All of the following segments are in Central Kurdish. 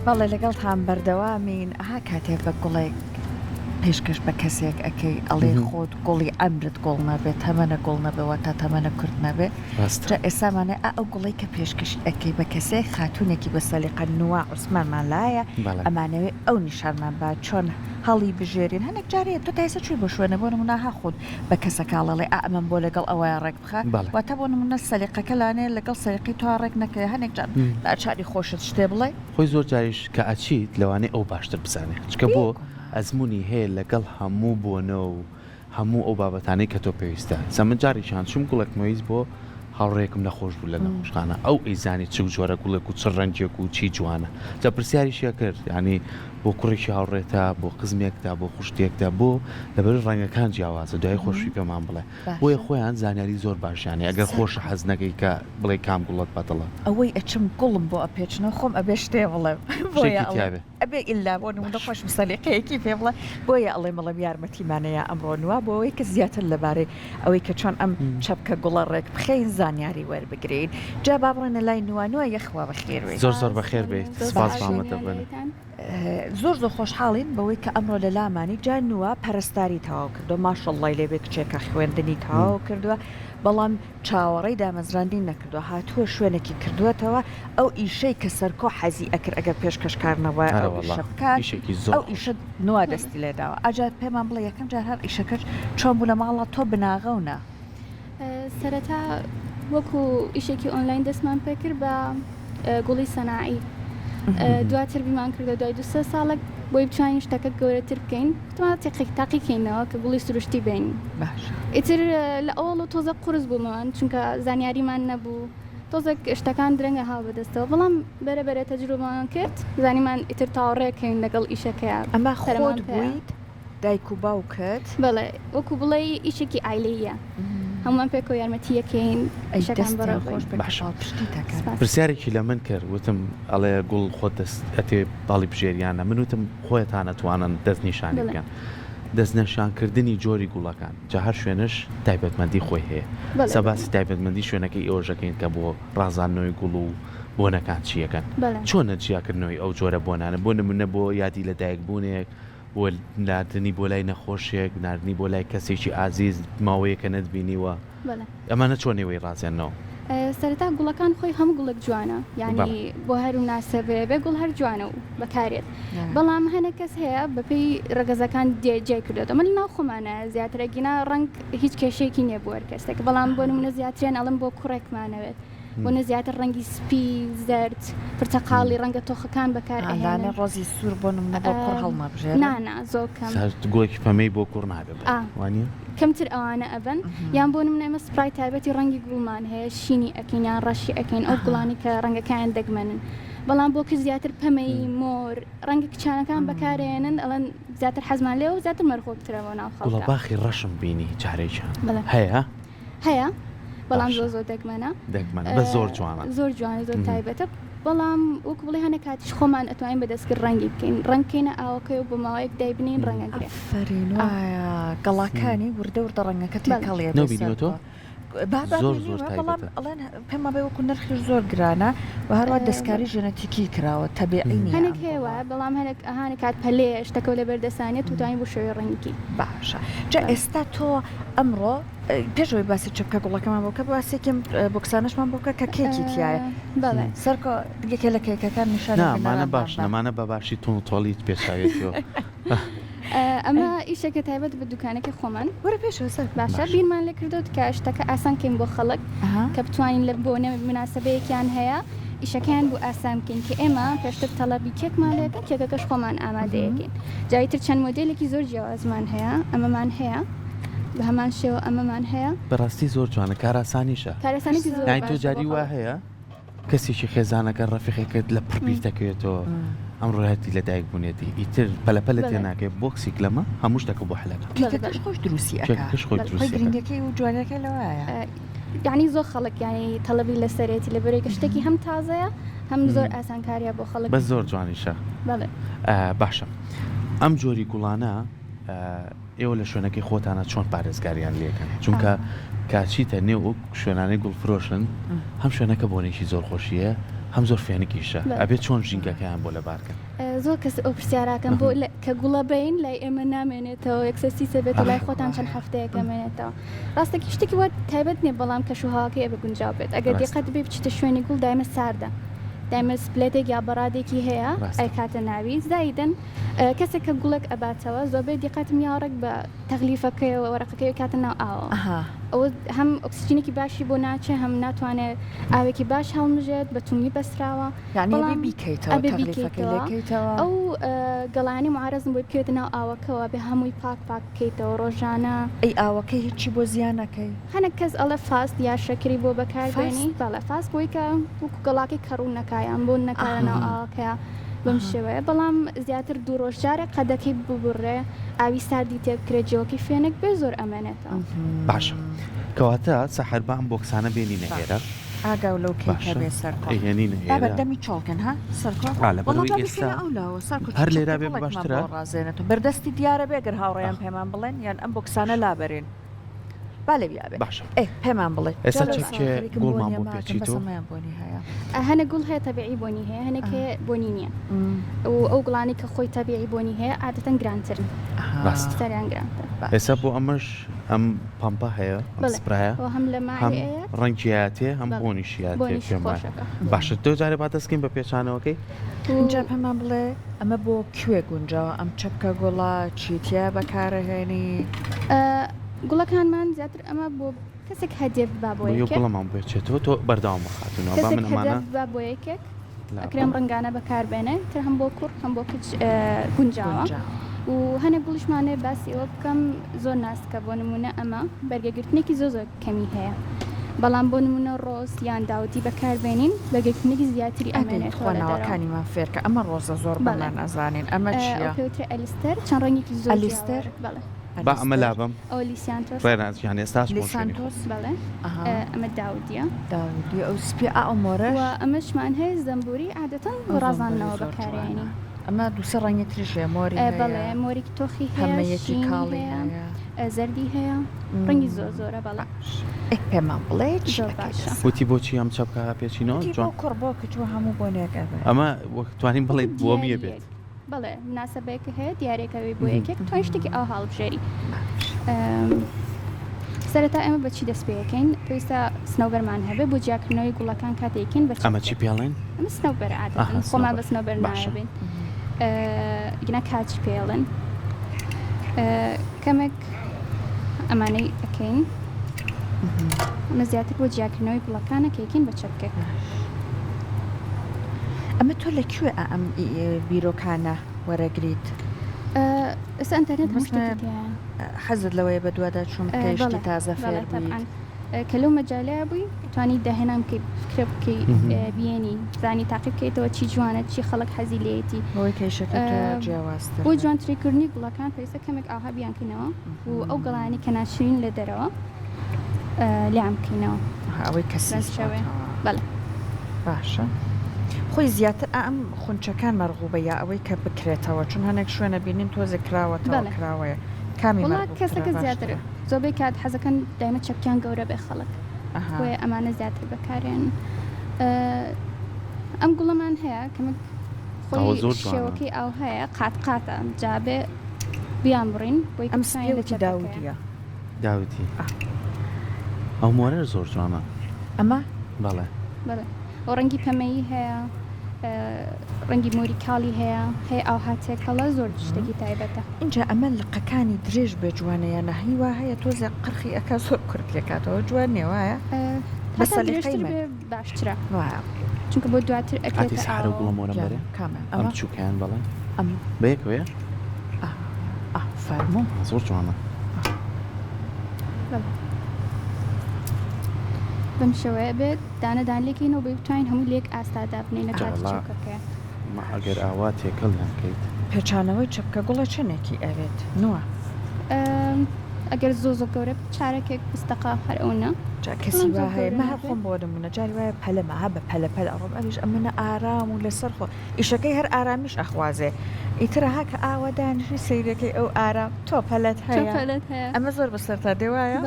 بەڵێ لەگەڵتان بەردەوامین ئاها کاتێک بە گوڵێک پێشکەش بە کەسێک ئەەکەی ئەڵێ خۆت گوڵی ئەمرت گوڵ نەبێت تەمەنە گوڵ نەبەوە تا تەمەنە کورت نەبێت جا ئێسامانە ئەو گوڵی کە پێشکەشی ئەەکەی بە کەسێک خاتونێکی بە سەلیقە نووا عوسمانمان لایە ئەمانەوێت ئەو نیشانمان با چۆن هەڵی بژێرین هەنێک جارێت تۆ تایسە چوی بۆ شوێنە بۆ نموناها خۆت بە کەسەکاڵەڵێ ئەمەم بۆ لەگەڵ ئەوەیە ڕێک بخە واتە بۆ نمونە سەلیقەکە لانێ لەگەڵ سەلیقی تۆ ڕێک نەکەی هەنێک جار ئاچاری خۆشت شتێ بڵێ خۆی زۆر جاریش کە ئەچیت لەوانەیە ئەو باشتر بزانێت چکە بۆ ئەزمموی هەیە لەگەڵ هەموو بۆنەوە و هەموو ئەو بابەتانەی کە تۆ پێویستە سەمن جاریشان چوم گوڵێکمەویست بۆ هاوڕێکم نەخۆش بوو لە نەخۆشخانە ئەو ئەیزانی چ جۆرە گوڵێک و چ ڕەنجێک و چی جوانە جا پرسیاریشیە کرد ینی بۆ کوڕێکی هاوڕێتە بۆ قزمێکدا بۆ خوشتێکدا بۆ لەبەر ڕەنگەکان جیاوازە دوای خۆشی پێمان بڵێ بۆیە خۆیان زانیاری زۆر باشیانێ ئەگەر خۆش حەز نەکەی کە بڵێ کام گوڵت بەدڵە ئەوەی ئەچم گوڵم بۆ ئەپێچنەوە خۆم ئەبێ شتێ بڵێ ئەبێ ئللا بۆ نمونە خۆش سەلیقەیەکی پێ بڵێ بۆیە ئەڵێ مەڵم یارمەتیمانەیە ئەمڕۆ نووە بۆەوەی کە زیاتر لەبارەی ئەوەی کە چۆن ئەم چەپکە گوڵە ڕێک بخەین زانیاری وەربگرین جا با بڕێنە لای نووە یەخوا بەخێر زۆر زۆر بەخێر بێت سپاس بامەتە بنە زۆر زۆر خۆشحاڵین بەوەی کە ئەمڕۆ لە لامانی جانووە پەرستاری تاوا کردو ماشەڵڵای لێبێ کچێکە خوێندنی تاوا کردووە بەڵام چاوەڕێی دامەزراندی نەکردووە هاتووە شوێنێکی کردوێتەوە ئەو ئیشەی کە سەرکۆ حەزی ئەکرد ئەگەر پێشکەشکارنەوە ئەو ئیشە نوا دەستی لێداوە ئاجات پێمان بڵێ یەکەم جار هەر ئیشەکەش چۆن بوو لە ماڵە تۆ بناغەونە سەرەتا وەکو ئیشێکی ئۆنلاین دەستمان پێکرد بە گوڵی سەناعی دواتر بیمان کردە دوای 2 ساڵێک بۆی بتوانین شتەکە گەورەتر بکەین تاقیکەینەوە کە گوڵی سروشتی بین ئیتر لە ئەوڵ و تۆزە قرس بوومان چونکە زانیاریمان نەبوو تۆزێک شتەکان درەنگە هاو بەدەستەوە بەڵام بەرەبەرە تەجروبەمان کرد زانیمان ئیتر تاوەڕێکەین لەگەڵ ئیشەکەیە ئەمە خۆت بوویت دایک و باوکت بەڵێ وەکو بڵێ ئیشێکی ئایلەیە هەمومان پێکۆ یارمەتیەکەین ئیشەکان بەڕێ خۆش پرسیارێکی لە من کرد وتم ئەڵێ گوڵ خۆت ئەتێ باڵی بژێریانە من وتم خۆیتان ئەتوانن دەستنیشانی بکەن دەستنەشانکردنی جۆری گوڵەکان جا هەر شوێنش تایبەتمەندی خۆی هەیە سەباسی تایبەتمەندی شوێنەکەی ئێوەژەکەین کە بۆ ڕازاندنەوەی گوڵ و بۆنەکان چیەکەن چۆنە جیاکردنەوەی ئەو جۆرە بۆنانە بۆ نمونە بۆ یادی لە دایک بوونێک بۆ ناردنی بۆ لای نەخۆشیێک ناردنی بۆ لای کەسێکی ئازیز ماوەیەکە نەتبینیوە ئەمانە چۆنێوەی ڕازێنەوە سەرەتا گوڵەکان خۆی هەموو گوڵک جوانە ینی بۆ هەر و ناسەبێ بێ گوڵ هەر جوانە و بەکارێت بەڵام هەنە کەس هەیە بەپێی ڕگەزەکان جێ کردێت ئەمە ناو خۆمانە زیاترەگینا ڕنگ هیچ کێشێکی نییە بۆ هەرکەسێک بەڵام بۆ نمونە زیاتریان ئەڵم بۆ کوڕێکمانەوێت بۆنە زیاتر ڕەنگی سپی زرد پرتەقاڵی ڕەنگە تۆخەکان بەکار ئەلانە ڕۆزی سوور بۆ نمونە بۆ کوڕ هەڵمەبژێت نانا زۆر کەم گوڵێکی پەمەی بۆ کوڕ نابێت وانە کەمتر ئەوانە ئەبن یان بۆ نمونە ئێمە سپرای تایبەتی ڕەنگی گوڵمان هەیە شینی ئەکەین یان ڕەشی ئەەکەین ئەو گوڵانی کە ڕەنگەکان دەگمەنن بەڵام بۆ کە زیاتر پەمەی مۆر ڕەنگە کچانەکان بەکارێنن ئەڵەن زیاتر حەزمان لێ و زیاتر مەرخۆکترەوە ناو خەڵکە گوڵە باخی ڕەشم بینی جارێکیان هەیە بەڵام زۆر دەگمەنە بە زۆر جوانە زۆر جوانە زۆر تایبەتە بەڵام وەک بڵێ هەنە کاتیش خۆمان ئەتوانین بەدەستکرد ڕەنگی بکەین ڕەنگکەینە ئاوەکەی و بۆ ماوەیەک دایبنین ڕەنگەکە فەرین وایە گەڵاکانی وردە ڕەنگەکە تێکەڵێ نەبینیوە بەڵام ئەڵێن پێما بێ وەکو نرخی زۆر گرانە و هەروە دەستکاری ژێنەتیکی کراوە تەبیعینی هەنێک هەیە بەڵام هەنێک کات پەلێ شتەکە لە بەردەسانێت توتوانی بۆ شێوەی ڕەنگی باشە جا ئێستا تۆ ئەمڕۆ پێشەوەی باسی چپکە گوڵەکەمان بۆکە باسێکم بۆ کسانشمان بۆکە کە کێکی تایە سەرکۆ دیگەکە لە کێکەکان نیشانمانە باش نەمانە بە باشی تۆ تۆڵیت پێشاوێتەوە ئەمە ئیشێکە تایبەت بە دوکانەکە خۆمان وەرە پێشەوە سەر باشە بیرمان لێ کردوت کە شتەکە ئاسانکەین بۆ خەڵک کە بتوانین لە بۆنە مناسبەیەکیان هەیە ئیشەکەیان بۆ ئاسان بکەین کە ئێمە پێشتر تەڵەبی کێکمان لێکە کێکەکەش خۆمان ئامادەیەکەین جایتر چەند مۆدلێکی زۆر جیاوازمان هەیە ئەمەمان هەیە بە هەمان شێوە ئەمەمان هەیە بەڕاستی زۆر جوانە کاراسانیشە کارەسانێکی زۆر تۆ جاری وا هەیە کەسێکی خێزانەکە ڕەفیقێکت لە پڕبیرتەکەوێتەوە ئەم ڕێتی لە دایک بوونێتی ئیتر پەلەپەلە تێناکەی بۆکسیک لەمە هەموو شتەکە بۆ حلەکەش خۆش دروستی و جوانەکە لەوایە یعنی زۆر خەڵک ینی تەڵەبی لە سەرێتی لە بەرەی شتێکی هەم تازەیە هەم زۆر ئاسانکاریە بۆ خەڵک بە زۆر جوانیشە باشە ئەم جۆری گوڵانە ئێوە لە شوێنەکەی خۆتانە چۆن پارێزگاریان لێکەن چونکە کاچیتە نێو شوێنانەی گوڵفرۆشن هەم شوێنەکە بۆنێکی زۆر خۆشیە هەم زۆر فێنکیشە بەڵێ. ئەبێت چۆن ژینگەکەیان بۆ لەبارکەن زۆر کەس ئەو پرسیاراکەم بۆ کە گوڵە بین لای ئێمە نامێنێتەوە یەکسەسی بێت و لای خۆتان چەند هەفتەیەکە مێنێتەوە ڕاستێکی شتێکی وە تایبەت نیە بەڵام کەشوهاوەکەی ئەبێ گونجاو بێت ئەگەر دقت بێ بچیتە شوێنی گوڵ دایمە ساردە دایمە سپلێتێک یا بەڕادێکی هەیە ئەی کاتە ناوی زایدن کەسێک کە گوڵێک ئەباتەوە زۆربەی دیقەتم یاڕێک بە تەغلیفەکەیەوە وەرەقەکەی کاتە ناو ئاوە ئەوە هەم ئۆکسجینێکی باشی بۆ ناچێ هەم ناتوانێت ئاوێکی باش هەڵمژێت بە تومی بەسراوە ئەو گەڵانی معارەزم بۆی بکەوێتە ناو ئاوەکەەوە بێ هەمووی پاک بکەیتەوە ڕۆژانە ئەی ئاوەکەی هیچی بۆ زیانەکەی هەنە کەس ئەڵە فاست یا شەکری بۆ بەکاربێنی بەڵێ فاست بۆی کە وەکو گەڵاکی کەڕوو نەکایان بۆ نەکارە ناو ئاوەکەیە بەم شێوەیە بەڵام زیاتر دوو ڕۆژجارێک قەدەکەی ببڕێ ئاوی ساردی تێبکرێت جۆکی فێنێک بێ زۆر ئەمێنێتەوە باشە کەواتە سەحەر بە ئەم بۆکسانە بێنینە ئێرە ئاگاو لەو کەیکە بێ هێنینە بەردەمی چۆڵکن ها هەر لێرا بێ باشترە ڕازێنێت و بەردەستی دیارە بێگەر هاوڕێیان پێمان بڵێن یان ئەم بۆکسانە لابەرێن با لە بیابێ باشە پێمان بڵێ ئێستا چەکێ گوڵمان بۆ پێچیتەوە هەنە گوڵ هەیە تەبیعی بۆنی هەیە هەنێک بۆنی نییە ئەو گوڵانی کە خۆی تەبیعی بۆنی هەیە عادەتەن گرانترن سەریان گرانتر ئێستا بۆ ئەمەش ئەم پەمپە هەیە سپرایە هەم لە ڕەنگیاتێ هەم بۆنیشیاتێ باشە دو جارێ با دەستکەین بە پێچانەوەکەی اینجا پێمان بڵێ ئەمە بۆ کوێ گونجاوە ئەم چەپکە گوڵا چیتیا بەکارەهێنی گوڵەکانمان زیاتر ئەمە بۆ کەسێک هەدێ با بۆ گوڵەمان بێچێتەوە تۆ بەرداوام بخاتونەوە با من ئەمانە با بۆ یەکێک ئەکرێم ڕنگانە بەکاربێنێ تر هەم بۆ کوڕ هەم بۆ کچ گونجاوە و هەنێک گوڵشمانێ باسی ئەوە بکەم زۆر ناسکە بۆ نمونە ئەمە بەرگەگرتنێکی زۆر کەمی هەیە بەڵام بۆ نمونە ڕۆز یان داوتی بەکاربێنین بەرگەگرتنێکی زیاتری ئەمێنێت خواناوەکانیمان فێرکە ئەمە ڕۆزە زۆر بەڵان ئەزانین ئەمە چیە پێوترە ئەلیستەر چەند ڕەنگێکی زۆر ئەلیستەر بەڵێ با ئەمە لابم ئەو لیسیانتۆس ڕێنازیان ئێستاش لیسانتۆس بەڵێ ئەمە داودیە داودی ئەو سپی ئەمۆرە و ئەمەشمان هەیە زەمبوری عادەتەن ڕازانەوە بەکارێنی ئەمە دووسە ڕەنگی تریشێ مۆری بەڵێ مۆریک تۆخی هەمەیەکی کاڵی زەردی هەیە ڕەنگی زۆرە بەڵێ پێمان بڵێ وتی بۆچی ئەم چەپکە پێچینەوە جوان کوڕ بۆ کچوە هەموو بۆنێک ئەمە توانین بڵێ بۆ میە بێت بەڵێ مناسبەیەکە هەیە دیارێکەوەی بۆ یەکێک توان شتێکی ئاو هەڵبژێری سەرەتا ئێمە بەچی دەست پێەکەین پێویستە سنەوبەرمان هەبێ بۆ جیاکردنەوەی گوڵەکان کاتێکین بە ئەمە چی پێڵێن ئەمە سنەوبەر عادەتەن خۆمان بە سنەوبەر نایەبین گنا کاچ پێڵن کەمێک ئەمانەی ئەەکەین ئەمە زیاتر بۆ جیاکردنەوەی گوڵەکانە کێکین بە چەپکێک ئەمە تۆ لەکوێ ئەم بیرۆکانە وەرەگریت ئێستا ئەنتەرنێت حەزت لەوەیە بە دووادا چۆن کەشتی تازە فێر کە لەو مەجالەیە بووی توانی داهێنام فکرە بکەی بێنی زانی تاقیب بکەیتەوە چی جوانە چی خەڵک حەزی لێتی بۆی کەیشەکە جیاوازتر بۆ جوانتریکردنی گوڵەکان پێویستە کەمێک ئاها بیانکەینەوە و ئەو گەڵانی کە ناشرین لە دەرەوە لیان بکەینەوە ئەوەی کەسی بەڵێ باشە خۆی زیاتر ئەم خونچەکان مەرغوبە یا ئەوەی کە بکرێتەوە چون هەنێک شوێنە بینین تۆزە کراوەتەوە کراوەیە کامی کەسەکە زیاتر زۆربەی کات حەزەکەن دایمە چەپکیان گەورە بێ خەڵک بۆیە ئەمانە زیاتر بەکارێن ئەم گوڵەمان هەیە کەمێک خۆی شێوەکەی ئەو هەیە قاتقاتە جابێ بیان بڕین بۆی ئەم سپێوەکی داودیە داوتی ئەو مۆرە زۆر جوانە ئەمە بەڵێ بەڵێ ئەو ڕەنگی پەمەیی هەیە ڕەنگی مۆری کاڵی هەیە ئەو هاتێکەڵە زۆر شتێکی تایبەتە اینجا ئەمە لقەکانی درێژ بێ جوانەیە نەهیوا هەیە تۆزە قڕخی ئەکا زۆر کورت لێکاتەوە جوان نێوایە باشترە چونکە بۆ دواتر ئەکاتی سارە گوڵەمۆرە بەرێ ئەم چووکیان بەڵێ ئەم بەیەکەوەیە فەرموو زۆر جوانە بەم شێوەیە بێت دانەدان لێکینەوە بێ بتوانین هەمووی لێک ئاستادا بنێن لە کاتی چۆکەکە ئەگەر ئاوا تێکەڵ ناکەیت پێچانەوەی چەپکە گوڵە چنێکی ئەوێت نووە ئەگەر زۆ گەورە چارەکێک بستەقا هەر ئەونا جا کەسی وا هەیە مە هەر خۆم بۆ دەمونە جاری وایە پەلەمە ها بە پەلە ئەڕۆم ئەویش ئەمنە ئارام و لەسەر خۆ ئیشەکەی هەر ئارامیش ئەخوازێ ئیترە هاکە ئاوە دانیشی سەیرەکەی ئەو ئارام تۆ پەلەت هەیە ئەمە زۆر بەسەر تا دێوایە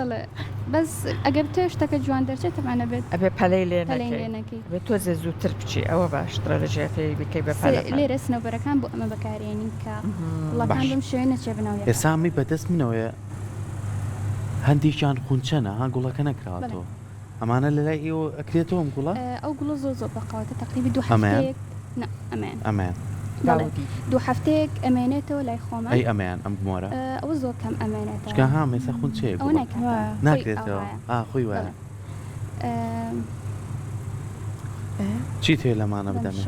بەس ئەگەر تۆ شتەکە جوان دەرچێت تەمانە بێت ئەبێ پەلەی لێنەکەی بێت تۆ زێ زووتر بچی ئەوە باشترە لە ژێفەی بکەی بە پەلە لێرە سنەوبەرەکان بۆ ئەمە بەکارێنین کە وڵاتان بم شوێنە چێ بناوی ئێسامی بەدەست منەوەیە هەندێکیان خونچەنە ها گوڵەکە نەکراتەوە ئەمانە لە لای ئێوە ئەکرێتەوە گوڵە ئەو گوڵە زۆ بەقاوەتە تقریبی دوو هەفتەیەک ئەمان دوو هەفتەیەک ئەمێنێتەوە لای خۆمە ئەی ئەمیان ئەم بمۆرە ئەوە زۆر کەم ئەمێنێتەوە چکە ها مێسە خونچەیە ئەو ناکرێتەوە خۆی وایە چی تێ لەمانە بدەمێ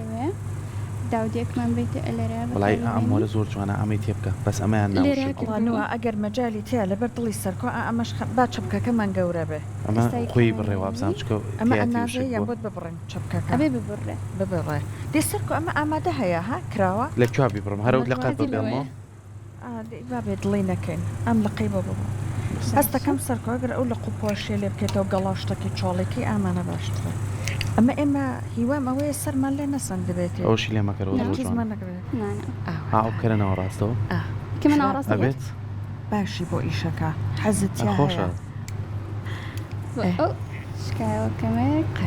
داودێکمان بیتە ئەلێرە وڵای ئەمۆرە زۆر جوانە ئەمەی تێ بکە بەس ئەمەیان ناوەوە ئەگەر مەجای تیا لەبەر دڵی سەرکۆ ئەمەش با چەپکەکەمان گەورە بێ ئەمە خۆی بڕێوا بزان چکە ئەمە ئەنازەیە یان بۆت ببڕن چەپکەکە ئەبێ ببڕێ دێ سەرکۆ ئەمە ئامادە هەیە ها کراوە لە کوێ بیبڕم هەرو لە قەت ببێمەوە با بێ دڵی نەکەین ئەم لەقەی بە ببڕ هەستەکەم سەرکۆ ئەگەر ئەو لە قوپۆشیە لێ بکێتەوە گەڵاشتەکی چۆڵێکی ئامانە باشترە ئەمە ئێمە هیوام ئەوەیە سەرمان لێ نەسەند دەبێت ئەوشی لێ مەکەرەوە ئاوکەرەنەوە ڕاستەوە ئەبێت باشی بۆ ئیشەکە حەزت خۆشە شکایەوەکەمێک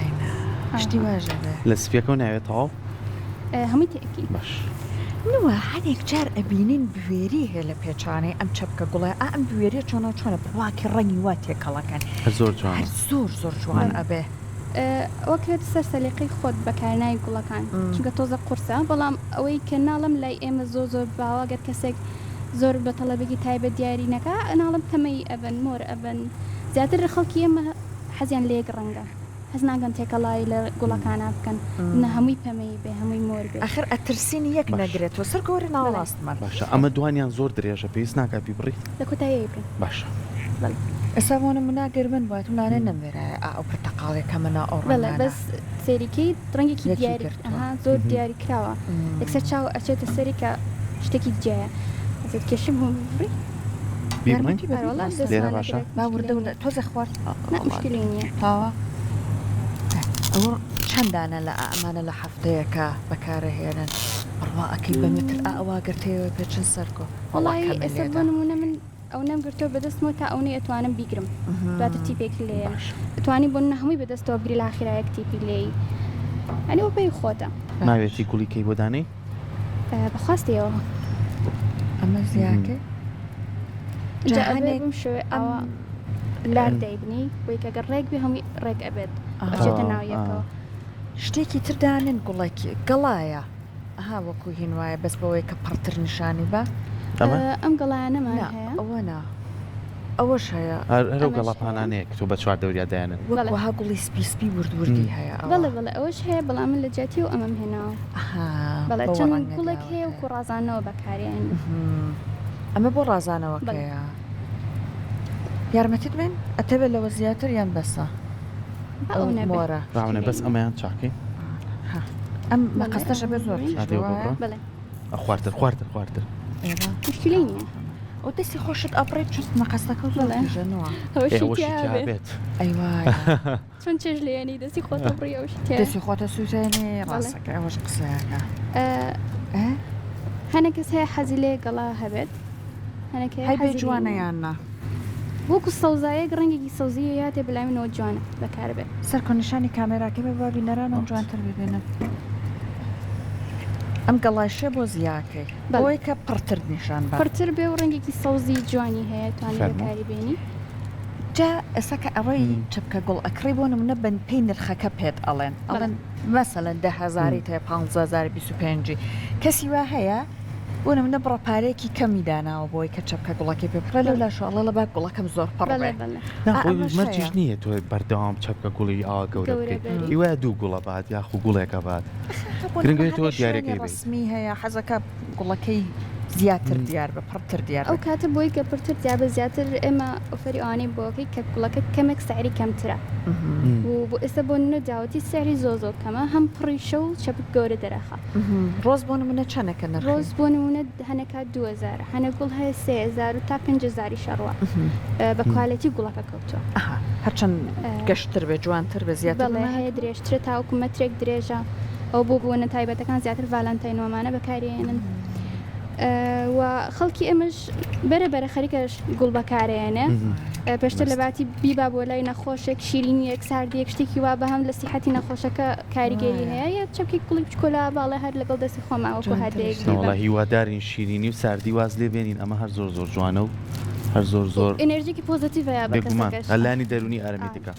شتی واژە بێ لە سپیەکە ناوێت تەواو هەمووی تێکی باش نوە هەنێک جار ئەبینین بوێری هەیە لە پێچانەی ئەم چەپکە گوڵای ئەم بوێریە چۆنە بڕواکی ڕەنگی وا تێکەڵەکەن زۆر جوان زۆر جوان ئەبێ ئەوەکرێت سەر سەلیقەی خۆت بەکارنای گوڵەکان چونکە تۆزە قورسە بەڵام ئەوەی کە ناڵم لای ئێمە زۆر باواگەر کەسێک زۆر بە تەڵەبێکی تایبەت دیاری نەکە ناڵم تەمەی ئەبن مۆر ئەبن زیاتر خەڵکی ئێمە حەزیان لێک ڕەنگە حەز ناگەن تێکەڵای لە گوڵەکانە بکەن نە هەمووی پەمەی بێ هەمووی مۆر بێ ئەخر ئەترسینی یەک نەگرێتەوە سەر گەورە ناوەڵاستمان باشە ئەمە دوانیان زۆر درێژە پێویست ناکاپی بڕیت لە کۆتایی بێ باشە ئێساوانە مناگەرمن وایە تونانە نەمێرە ئەو پرتەقاڵێکە منە ئەو بەس سێریکەی ڕەنگێکی دیاری زۆر دیاری کراوە یەکسەر چاو ئەچێتە سەریکە شتێکی جیایە ئەزت کێشم هەم بڕی لێرە باشە باوردە تۆزە خوارد مشکلی نییە تاوە ئەوە چەندانە لە ئەمانە لە هەفتەیەکە بەکارەهێنن بڕواکەی بە متر ئەوە گرتەوە پێچن سەرکۆ وڵی ئێستا بۆ نمونە من ئەو نەمگرتەوە بەدەستمەوە تا ئەوەی ئەتوانم بیگرم دواتر تیپێک لێ ئەتوانی بۆ هەمووی بەدەستەوە گری لاخیرایەک تیپی لێی ئەنی پێی خۆتە ناوێتی کولیکەی بۆ دانەی بەخواستیەوە ئەمە زیاکە جاهانێکم شوێ ئەوە لار دەیبنی بۆی کەگەر ڕێک بێ هەمووی ڕێک ئەبێت بچێتە ناویەکەوە شتێکی تردانن گوڵێکی گەڵایە ئەها وەکو هین وایە بەس بەوەی کە پڕتر نیشانی بە ئەم گەڵایانەمان هەیە ئەوەنا ئەوەش هەیە هەرو گەڵاپانانەیە کە تۆ بە چوار دەوریا دایانن وەها گوڵی سپی وردوردی هەیە بەڵێ ئەوەش هەیە بەڵام من لە جاتی و ئەمەم هێناوە بەڵێ چەند گوڵێک هەیە و کوڕازانەوە بەکاریان ئەمە بۆ ڕازانەوەکەیە یارمەتیت بێن ئەتەبێت لەوە زیاتر یان بەسە مۆرە ڕاونە بەس ئەمەیان چاکەی ئەم مەقەستەشە بێ زۆر خواردتر مشکلی نییە ئەو دەستی خۆشت ئەپڕێت چست مەقەستەکە زۆرژەنەوە بێت ئەیوای چۆن چێژ لێنی دەستی خۆتە بڕی دەستی خۆتە سووتێنێ ڕاستەکە ئەوەش قسەیەکە هەنێک کەس هەیە حەزی لێ گەڵا هەبێت هەیبێ جوانەیاننا وەکو سەوزایەک ڕەنگێکی سەوزیە یاتێ بەلای منەوە جوانە بەکاربێت سەرکۆنیشانی کامێراکە بە بابی نەرانم جوانتر ببێنن ئەم گەڵاشە بۆ زیاکەی بەوەی کە پڕتر نیشان پڕتر بێ و ڕەنگێکی سەوزی جوانی هەیە توانێت بەکاری بێنی جا ئێساکە ئەوەی چەپکە گوڵ ئەکڕی بۆ نمونە بن پێی نرخەکە پێت ئەڵێن مەسەلەن 10,000 تا 15,025 کەسی وا هەیە بۆ نمونە بڕەپارێکی کەمی داناوە بۆی کە چەپکە گوڵەکەی پێبڕە لەو لاشەڵە لە با گوڵەکەم زۆر پڕێ مەرجش نییە تۆ بەردەوام چەپکە گوڵی ئا گەورەکەی هیوە دوو گوڵە بات یاخو گوڵێکە بات گرنگێت تۆ دیارەکەی ڕسمی هەیە حەزەکە گوڵەکەی زیاتر دیار بە پڕتر دیار ئەو کاتە بۆی کە پرتر دیابە زیاتر ئێمە ئۆفەریوانەی بۆکەی کە گوڵەکە کەمێک سعری کەمترە و بۆ ئێستا بۆ نە داوەتی سعری زۆ کەمە هەم پڕیشە و چەپک گەورە دەرەخە ڕۆز بۆ نمونە چەندەکە نرخی ڕۆز بۆ نمونە هەنەکە 2000 هەنە گوڵ هەیە 3000 تا 5000 شەڕوە بە کوالەتی گوڵەکە کەوتووە هەرچەند گەشتر بێ جوانتر بە زیاتر بەڵێ هەیە درێژترە تاوەکو مەترێک درێژە ئەو بۆ بوونە تایبەتەکان زیاتر ڤالەنتاینۆمانە بەکارێنن و خەڵکی ئەمەش بەرەبەرە خەریکەش گوڵ بەکارێنێ پێشتر لە باتی بیبا بۆ لای نەخۆشێک شیرینیەک ساردیەک شتێکی وا بە هەم لە سیحەتی نەخۆشەکە کاریگەری هەیە یا چەپکی کوڵی بچکۆلا باڵێ هەر لەگەڵ دەستی خۆماوەکو هەردەیەک وڵا هیوادارین شیرینی و ساردی واز لێ بێنین ئەمە هەر زۆر زۆر جوانە و هەر زۆر ئێنەرژیکی پۆزتیڤەیە بە کەسەکەش ئەلانی دەرونی ئارەمێتەکە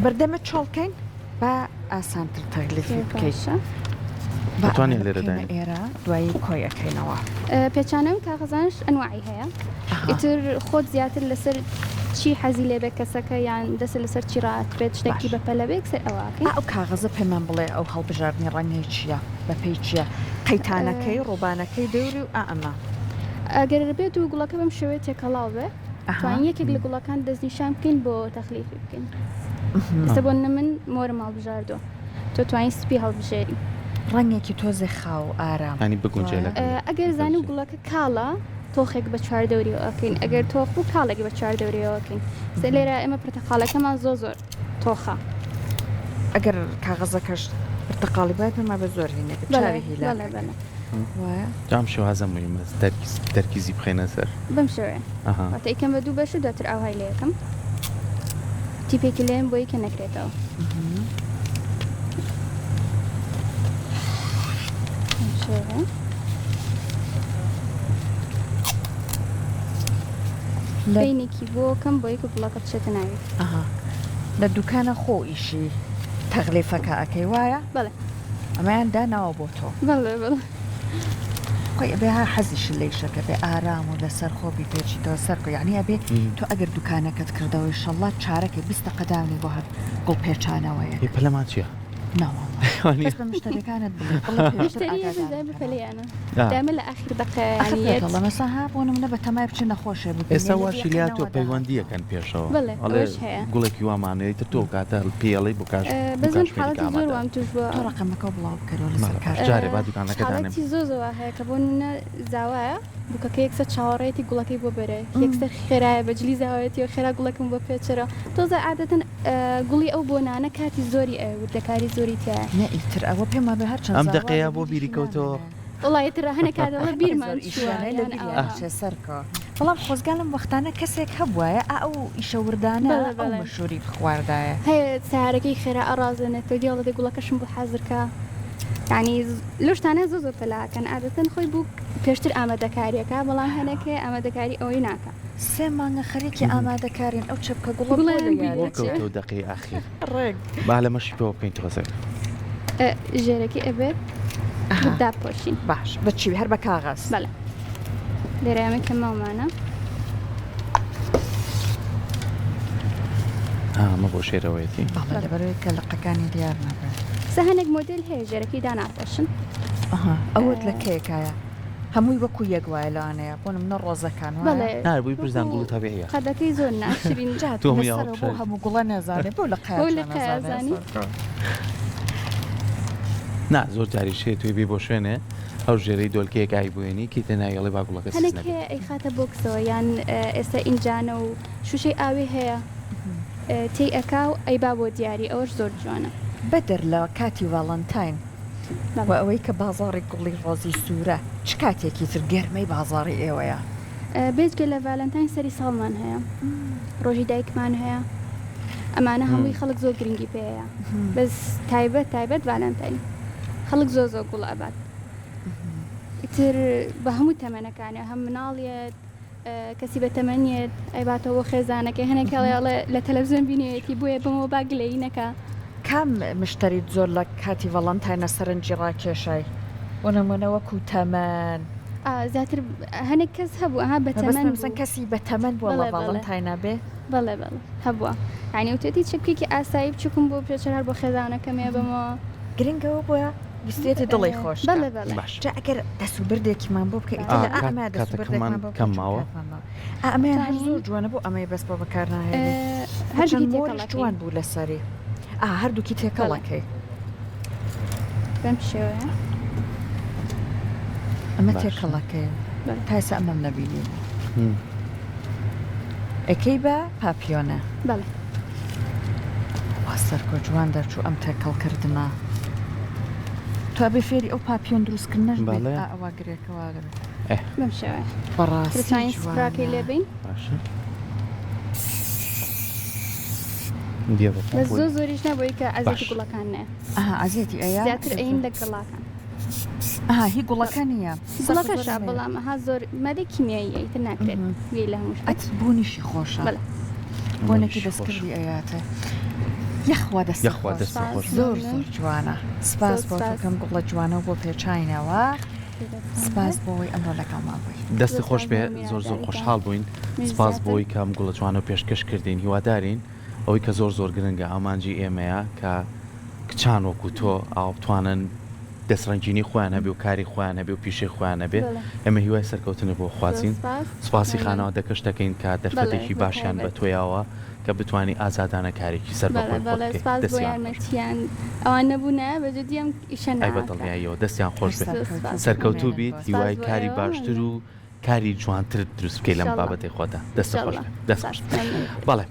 بەردەمە چۆڵکەین بە ئاسانتر تەغلیفی بکەیشە بەتوانین لێرە داین ئێرە دوایی کۆیەکەینەوە پێچانەوە کاغەزانش ئەنواعی هەیە ئیتر خۆت زیاتر لەسەر چی حەزی لێبێت کەسەکە یان دەسە لەسەر چی ڕاتبێت شتێکی بەپەلەبێک سەر ئەوواکەی ئەو کاغەزە پێمان بڵێ ئەو هەڵبژاردننی ڕەنگەی چییە بەپی چییە قەیتانەکەی ڕۆبانەکەی دەوری و ئەمە ئەگەر بێت و گوڵەکە بەم شێوەیە تێکەڵاو بێ توان یەکێک لە گوڵەکان دەستنیشان بکەین بۆ تەخلیفی بکەین ئێستا بۆ من مۆرم هەڵبژاردووە تۆ توانین سپی هەڵبژێری ڕەنگێکی تۆزی خاو ئارام ینی بگونجێلە ئەگەر زانانی گوڵەکە کاڵە تۆخێک بە چوار دەوریەوەکەین ئەگەر تۆخ و کاڵێکی بە چوار دەوریەوەکەین سە لێرە ئێمە پرتەقالەکەمان زۆر تۆخە ئەگەر کاغەزەکەش پرتەقاڵی باید بما بە زۆر هینێ چاوی هیلا جام شوازە مهمە تەرکیزی بخێنە سەر بەم شێوێ واتە ئیکەم بە دوو بەش و دواتر ئاوهای لێ یەکەم تیپێکی لێم بۆی کە نەکرێتەوە بینێکی بۆ کەم بۆی کە گوڵەکە بچێتە ناوی لە دوکانە خۆ ئیشی تەغلیفەکە ئەەکەی وایە بەڵێ ئەمەیان داناوە بۆ تۆ بەڵێ بڵێ خۆی ئەبێ ها حەزیش لەیشەکە بێ ئارام و لەسەر خۆبی پێچیتەوە سەرکە یعنی ئەبێ تۆ ئەگەر دوکانەکەت کردەوەی شەڵات چارەکەی 20 قەدامی بۆ هەر گوڵ پێچانەوەیە پەلەمان چییە؟ مشتەکانت بپەلیانە دامە لە ئاخر دەقەمەسا ها بۆ منە بە تەمای بچ نەخۆشە ئێستا واشیلات و پەیوەندیەکەن پێشەوە گوڵێکی وامانەیە تر تۆ کاتە پێڵی بۆ کاش بەزم حاڵەتی زۆر وام توش بووە ڕقەمەکە بڵاو بکەرەوە لەسەر کار جارێ با دوکانەکەدانم زۆر هەیە کە بۆ منە زاوایە بووکەکە یەکسە چاوەڕێتی گوڵەکەی بۆ بەرە یەکسەر خێرایە بەجلی زاوەتی و خێرا گوڵەکەم بۆ پێچرە تۆزە عادەتەن گوڵی ئەو بۆنانە کاتی زۆری وردەکاری زۆری تایە نەئیتر ئەوە پێما بە هەر چەند ئەم دقەیە بۆ بیری کەوتەوە وڵایەتر هەنە کاتەوە بیرمان سەرکە بەڵام خۆزگالم وەختانە کەسێک هەبووایە ئەو ئیشە وردانە ئەو مەشوری خواردایە هەیە سارەکەی خێرا ئەڕازێنێت تۆ دیاڵەتی گوڵەکەشم بۆ حازرکە یعنی لەشتانە زۆر پەلاکەن عادەتەن خۆی بوو پێشتر ئامادەکاریەکە بەڵام هەنێکێ ئامادەکاری ئەوەی ناکە سێ مانگە خەریکی ئامادەکارین ئەو چەپکە گوڵ دقی ئاخیر با لە مەشی پێوە بکەین تۆزێک ژێرەکی ئەبێت داپۆشین باش بەچی هەر بە کاغاز بەڵێ لێرەیەمە کە ماڵمانە ئەمە بۆ شێرەوەیەتی لەبەرەوەی کە لەقەکانی دیار نابێت سەهەنێک مۆدل هەیە ژێرەکی داناپۆشن ئەوت لە کێکایە هەمووی وەکو یەک وایە لەوانەیە بۆ منە ڕۆزەکان نبووی پرزان گوڵ تەبیعیە قەدەکەی زۆر ناشرین بۆ هەموو گوڵە نێزانێ بۆ لە قەیازانی نا زۆر جاریشێ توی بێ بۆ شوێنێ ئەو ژێرەی دۆلکەیەکایی بوێنی کیتە نایەڵێ با گوڵەکە هەنێکێ ئەی خاتە بۆکسەوە یان ئێستا ئینجانە و شوشەی ئاوی هەیە تێی ئەکا و ئەی با بۆ دیاری ئەوەش زۆر جوانە بەدەر لە کاتی ڤاڵەنتاین و ئەوەی کە بازاڕی گوڵی ڕۆزی سوورە چ کاتێکی تر گەرمەی بازاڕی ئێوەیە بێجگە لە ڤالەنتاین سەری ساڵمان هەیە ڕۆژی دایکمان هەیە ئەمانە هەمووی خەڵک زۆر گرنگی پێەیە بەس تایبەت ڤالەنتاین خەڵک زۆر گوڵ ئەبات ئیتر بە هەموو تەمەنەکانە هەم مناڵیت کەسی بە تەمەنیت ئەیباتەوە خێزانەکە هەنێکڵێ لە تەلەڤزیۆن بینێتی بۆیە بمەوە باگلەینەکە کام مشتریت زۆر لە کاتی ڤەڵەنتاینە سەرنجی ڕاکێشای بۆ نمونەوەکو تەمەن زیاتر هەنێک کەس هەبوو ئەها بە تەمەن کەسی بە تەمەن بۆ لە ڤەڵەنتاینە بێ بەڵێ هەبووە ینی وتێتی چەپکێکی ئاسایی بچووکم بۆ پێچەر بۆ خێزانەکەمێ بمەوە گرنگەوە بۆە ویستێتی دڵی خۆش بەڵێ بەڵێ باش جا ئەگەر دەست و بردێکیمان بۆ بکە ئەمە دەست و کاتەکەمان بردێکمان بۆ کەم ماوە. ئەمەیان هەر زۆر جوانە بۆ ئەمەی بەس بۆ بەکارناهێنی هەردووکی مۆریش جوان بوو لەسەری هەردووکی تێکەڵەکەی بەم شێوەیە ئەمە باش. تێکەڵەکەی بەڵێ. تایسە ئەمەم نەبینی ئەکەی بە پاپیۆنە بەڵێ واستەرکۆ جوان دەرچوو ئەم تێکەڵکردنە تو ئەبێ فێری ئەو پاپیۆن دروستکردنەش بێت بەڵێ. ئەوە گرێکەواگرێت بەم شێوەیە بەڕاستی دەتوانین سپراکەی لێبین باشە بیا بە بە زۆر زۆریش نەبووی کە ئەزێتی باش. گوڵەکان نێ ئازێتی ئەیە زیاتر ئەین لە گەڵاکان هی گوڵەکە نییە گوڵەکەشە بەڵام ها زۆر مادەی کیمیایی ئەیتر ناکرێت وێ لە هەموو ئەت بوونیشی خۆشە بەڵێ بۆنێکی دەستکردی ئەیاتە یەخوا دەست یەخوا دەست خۆش. زۆر زۆر جوانە سپاس بۆ سپاس. کەم گوڵە جوانە بۆ پێچینەوە سپاس بۆەوەی ئەمڕۆ لەگەڵ ماڵبووی دەستی خۆش بێ زۆر زۆر خۆشحاڵ بووین سپاس بۆی کەم گوڵە جوانە و پێشکەش کردین هیوادارین ئەوەی کە زۆر زۆر گرنگە ئامانجی ئێمەیە کە کچان وەکو تۆ ئاو بتوانن دەستڕنجینی خۆیان هەبێ و کاری خۆیان هەبێ و پیشەی خۆیان هەبێ ئێمە هیوای سەرکەوتنە بۆ خوازیین سپاسی خانەوە دەکەش دەکەین کە دەرفەتێکی باشیان بە تۆیاوە کە بتوانی ئازادانە کارێکی سەر بەڵێ سپاس بۆ یارمەتیان ئەوان نەبوونە بەجددی ئەم ئیشە ئای بەدڵنیاییەوە دەستیان خۆش بێت سەرکەوتوو بیت هیوای کاری باشتر و کاری جوانتر دروست بکەی لەم بابەتی خۆدا دەست خۆش بێت. دەست خۆش بێت. بەڵێ